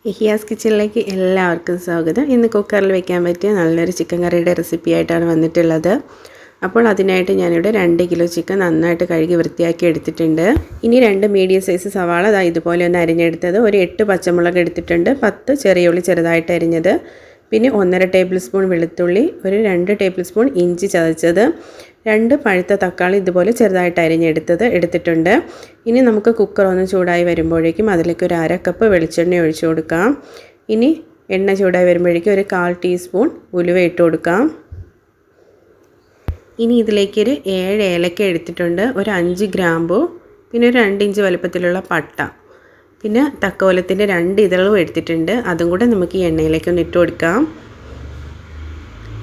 yahyas കിച്ചണിലേക്ക് എല്ലാവർക്കും സ്വാഗതം. ഇന്ന് കുക്കറിൽ വെക്കാൻ പറ്റിയ നല്ലൊരു ചിക്കൻ കറിയുടെ റെസിപ്പി ആയിട്ടാണ് വന്നിട്ടുള്ളത്. അപ്പോൾ അതിനായിട്ട് ഞാനിവിടെ 2 കിലോ ചിക്കൻ നന്നായിട്ട് കഴുകി വൃത്തിയാക്കി എടുത്തിട്ടുണ്ട്. ഇനി 2 മീഡിയം സൈസ് സവാള ഇതുപോലെ ഒന്ന് അരിഞ്ഞെടുത്തത്, ഒരു 8 പച്ചമുളക് എടുത്തിട്ടുണ്ട്, 10 ചെറിയ ഉള്ളി ചെറുതായിട്ട് അരിഞ്ഞത്, പിന്നെ 1.5 ടേബിൾ സ്പൂൺ വെളുത്തുള്ളി, ഒരു 2 ടേബിൾ സ്പൂൺ ഇഞ്ചി ചതച്ചത്, 2 പഴുത്ത തക്കാളി ഇതുപോലെ ചെറുതായിട്ട് എടുത്തിട്ടുണ്ട്. ഇനി നമുക്ക് കുക്കർ ഒന്ന് ചൂടായി വരുമ്പോഴേക്കും അതിലേക്ക് ഒരു 1/2 കപ്പ് വെളിച്ചെണ്ണ ഒഴിച്ചു കൊടുക്കാം. ഇനി എണ്ണ ചൂടായി വരുമ്പോഴേക്കും ഒരു 1/4 ടീസ്പൂൺ ഉലുവ ഇട്ട് കൊടുക്കാം. ഇനി ഇതിലേക്ക് ഒരു 7 ഏലക്ക എടുത്തിട്ടുണ്ട്, ഒരു 5 ഗ്രാമ്പു, പിന്നെ ഒരു 2 ഇഞ്ച് വലുപ്പത്തിലുള്ള പട്ട, പിന്നെ തക്കോലത്തിൻ്റെ 2 ഇതളും എടുത്തിട്ടുണ്ട്. അതും കൂടെ നമുക്ക് ഈ എണ്ണയിലേക്ക് ഒന്ന് ഇട്ട് കൊടുക്കാം.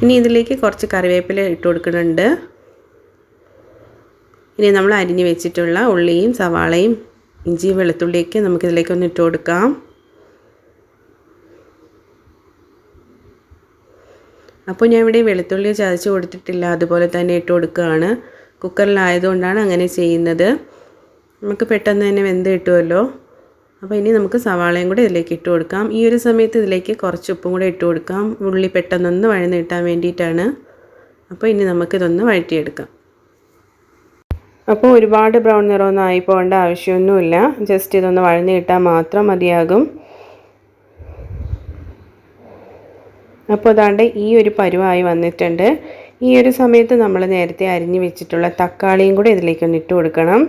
ഇനി ഇതിലേക്ക് കുറച്ച് കറിവേപ്പില ഇട്ട് കൊടുക്കുന്നുണ്ട്. ഇനി നമ്മൾ അരിഞ്ഞ് വെച്ചിട്ടുള്ള ഉള്ളിയും സവാളയും ഇഞ്ചിയും വെളുത്തുള്ളിയൊക്കെ നമുക്കിതിലേക്കൊന്ന് ഇട്ട് കൊടുക്കാം. അപ്പോൾ ഞാൻ ഇവിടെ വെളുത്തുള്ളി ചതച്ച് കൊടുത്തിട്ടില്ല, അതുപോലെ തന്നെ ഇട്ട് കൊടുക്കുകയാണ്. കുക്കറിലായതുകൊണ്ടാണ് അങ്ങനെ ചെയ്യുന്നത്. നമുക്ക് പെട്ടെന്ന് തന്നെ വെന്ത് കിട്ടുമല്ലോ. അപ്പോൾ ഇനി നമുക്ക് സവാളയും കൂടെ ഇതിലേക്ക് ഇട്ട് കൊടുക്കാം. ഈ ഒരു സമയത്ത് ഇതിലേക്ക് കുറച്ച് ഉപ്പും കൂടെ ഇട്ട് കൊടുക്കാം, ഉള്ളി പെട്ടെന്നൊന്ന് വഴന്ന് കിട്ടാൻ വേണ്ടിയിട്ടാണ്. അപ്പോൾ ഇനി നമുക്കിതൊന്ന് വഴറ്റിയെടുക്കാം. അപ്പോൾ ഒരുപാട് ബ്രൗൺ നിറമൊന്നും ആയി പോകേണ്ട ആവശ്യമൊന്നുമില്ല, ജസ്റ്റ് ഇതൊന്ന് വഴന്ന് കിട്ടാൻ മാത്രം മതിയാകും. അപ്പോൾ അതാണ്ട് ഈ ഒരു പരുവായി വന്നിട്ടുണ്ട്. ഈ ഒരു സമയത്ത് നമ്മൾ നേരത്തെ അരിഞ്ഞ് വെച്ചിട്ടുള്ള തക്കാളിയും കൂടെ ഇതിലേക്കൊന്ന് ഇട്ട് കൊടുക്കണം.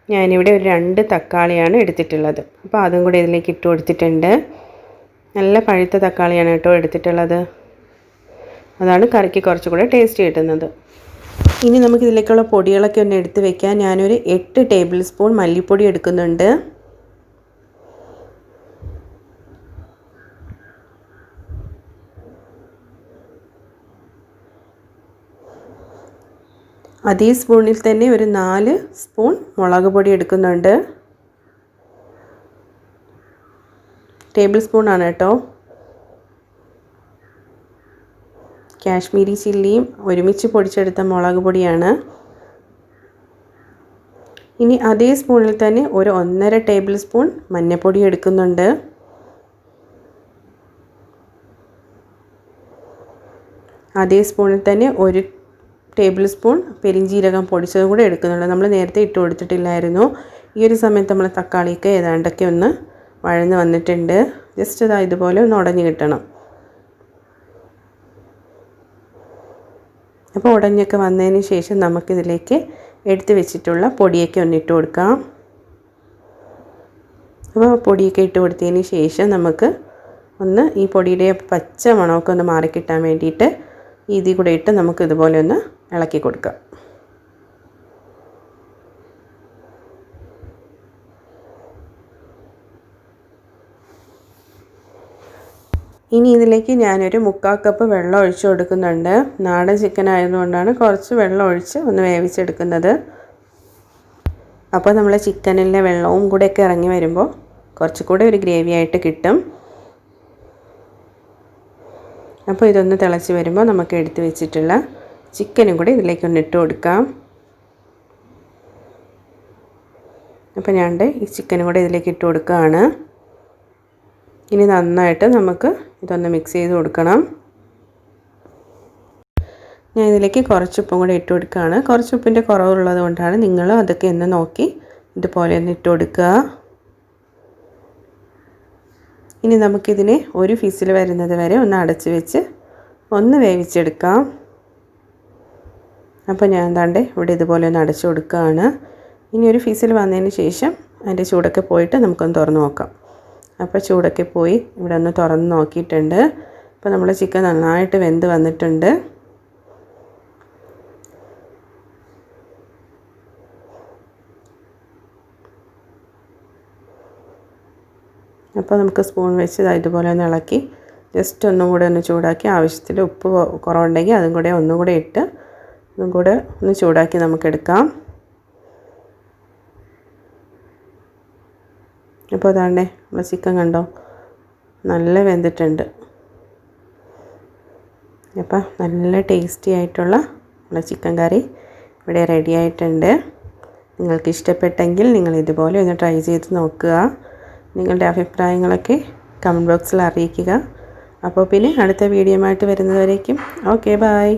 ഞാനിവിടെ ഒരു 2 തക്കാളിയാണ് എടുത്തിട്ടുള്ളത്. അപ്പോൾ അതും കൂടെ ഇതിലേക്ക് ഇട്ട് കൊടുത്തിട്ടുണ്ട്. നല്ല പഴുത്ത തക്കാളിയാണ് കേട്ടോ എടുത്തിട്ടുള്ളത്, അതാണ് കറിക്ക് കുറച്ചുകൂടെ ടേസ്റ്റ് കിട്ടുന്നത്. ഇനി നമുക്കിതിലേക്കുള്ള പൊടികളൊക്കെ ഒന്ന് എടുത്ത് വെക്കാം. ഞാനൊരു 8 ടേബിൾ സ്പൂൺ മല്ലിപ്പൊടി എടുക്കുന്നുണ്ട്. അതേ സ്പൂണിൽ തന്നെ ഒരു 4 സ്പൂൺ മുളക് പൊടി എടുക്കുന്നുണ്ട്. ടേബിൾ സ്പൂണാണ് കേട്ടോ. കാശ്മീരി ചില്ലിയും ഒരുമിച്ച് പൊടിച്ചെടുത്ത മുളക് പൊടിയാണ്. ഇനി അതേ സ്പൂണിൽ തന്നെ ഒരു 1.5 ടേബിൾ സ്പൂൺ മഞ്ഞൾപ്പൊടി എടുക്കുന്നുണ്ട്. അതേ സ്പൂണിൽ തന്നെ ഒരു ടേബിൾ സ്പൂൺ പെരിഞ്ജീരകം പൊടിച്ചതും കൂടെ എടുക്കുന്നുണ്ട്. നമ്മൾ നേരത്തെ ഇട്ട് കൊടുത്തിട്ടില്ലായിരുന്നു. ഈ ഒരു സമയത്ത് നമ്മൾ തക്കാളിയൊക്കെ ഏതാണ്ടൊക്കെ ഒന്ന് വഴന്ന് വന്നിട്ടുണ്ട്. ജസ്റ്റ് ഇതുപോലെ ഒന്ന് ഉടഞ്ഞ് കിട്ടണം. അപ്പോൾ ഉടഞ്ഞൊക്കെ വന്നതിന് ശേഷം നമുക്കിതിലേക്ക് എടുത്ത് വെച്ചിട്ടുള്ള പൊടിയൊക്കെ ഒന്ന് ഇട്ട് കൊടുക്കാം. അപ്പോൾ പൊടിയൊക്കെ ഇട്ട് കൊടുത്തതിന് ശേഷം നമുക്ക് ഒന്ന് ഈ പൊടിയുടെ പച്ച മണമൊക്കെ ഒന്ന് മാറിക്കിട്ടാൻ വേണ്ടിയിട്ട് ഇതിൽ കൂടെ ഇട്ട് നമുക്ക് ഇതുപോലെ ഒന്ന് ഇളക്കി കൊടുക്കാം. ഇനി ഇതിലേക്ക് ഞാനൊരു 3/4 കപ്പ് വെള്ളം ഒഴിച്ച് കൊടുക്കുന്നുണ്ട്. നാടൻ ചിക്കൻ ആയതുകൊണ്ടാണ് കുറച്ച് വെള്ളം ഒഴിച്ച് ഒന്ന് വേവിച്ചെടുക്കുന്നത്. അപ്പോൾ നമ്മൾ ചിക്കനിലെ വെള്ളവും കൂടെയൊക്കെ ഇറങ്ങി വരുമ്പോൾ കുറച്ചുകൂടെ ഒരു ഗ്രേവി ആയിട്ട് കിട്ടും. അപ്പോൾ ഇതൊന്ന് തിളച്ച് വരുമ്പോൾ നമുക്ക് എടുത്ത് വെച്ചിട്ടുള്ള ചിക്കനും കൂടി ഇതിലേക്കൊന്ന് ഇട്ട് കൊടുക്കാം. അപ്പോൾ ഞാൻ ഈ ചിക്കനും കൂടി ഇതിലേക്ക് ഇട്ട് കൊടുക്കുകയാണ്. ഇനി നന്നായിട്ട് നമുക്ക് ഇതൊന്ന് മിക്സ് ചെയ്ത് കൊടുക്കണം. ഞാൻ ഇതിലേക്ക് കുറച്ച് ഉപ്പും കൂടി ഇട്ട് കൊടുക്കുകയാണ്. കുറച്ച് ഉപ്പിൻ്റെ കുറവുള്ളത് കൊണ്ടാണ്, നിങ്ങൾ അതൊക്കെ ഒന്ന് നോക്കി ഇതുപോലെ ഒന്ന് ഇട്ട് കൊടുക്കുക. ഇനി നമുക്കിതിനെ ഒരു ഫിസിൽ വരുന്നത് വരെ ഒന്ന് അടച്ച് വെച്ച് ഒന്ന് വേവിച്ചെടുക്കാം. അപ്പോൾ ഞാൻ ഇവിടെ ഇതുപോലെ ഒന്ന് അടച്ചു കൊടുക്കുകയാണ്. ഇനി ഒരു ഫിസിൽ വന്നതിന് ശേഷം അതിൻ്റെ ചൂടൊക്കെ പോയിട്ട് നമുക്കൊന്ന് തുറന്ന് നോക്കാം. അപ്പോൾ ചൂടൊക്കെ പോയി ഇവിടെ ഒന്ന് തുറന്ന് നോക്കിയിട്ടുണ്ട്. അപ്പോൾ നമ്മൾ ചിക്കൻ നന്നായിട്ട് വെന്ത് വന്നിട്ടുണ്ട്. അപ്പോൾ നമുക്ക് സ്പൂൺ വെച്ച് ഇതുപോലെ ഒന്ന് ഇളക്കി ജസ്റ്റ് ഒന്നും കൂടെ ഒന്ന് ചൂടാക്കി, ആവശ്യത്തിൽ ഉപ്പ് കുറവുണ്ടെങ്കിൽ അതും കൂടെ ഒന്നും കൂടെ ഇട്ട് അതും കൂടെ ഒന്ന് ചൂടാക്കി നമുക്കെടുക്കാം. അപ്പോൾ അതാണ്ടേ നമ്മൾ ചിക്കൻ കണ്ടോ, നല്ല വെന്തിട്ടുണ്ട്. അപ്പോൾ നല്ല ടേസ്റ്റി ആയിട്ടുള്ള നമ്മുടെ ചിക്കൻ കറി ഇവിടെ റെഡി ആയിട്ടുണ്ട്. നിങ്ങൾക്ക് ഇഷ്ടപ്പെട്ടെങ്കിൽ നിങ്ങൾ ഇതുപോലെ ഒന്ന് ട്രൈ ചെയ്ത് നോക്കുക. നിങ്ങളുടെ അഭിപ്രായങ്ങളൊക്കെ കമൻറ്റ് ബോക്സിൽ അറിയിക്കുക. അപ്പോൾ പിന്നെ അടുത്ത വീഡിയോ ആയിട്ട് വരുന്നവരേക്കും ഓക്കെ ബൈ.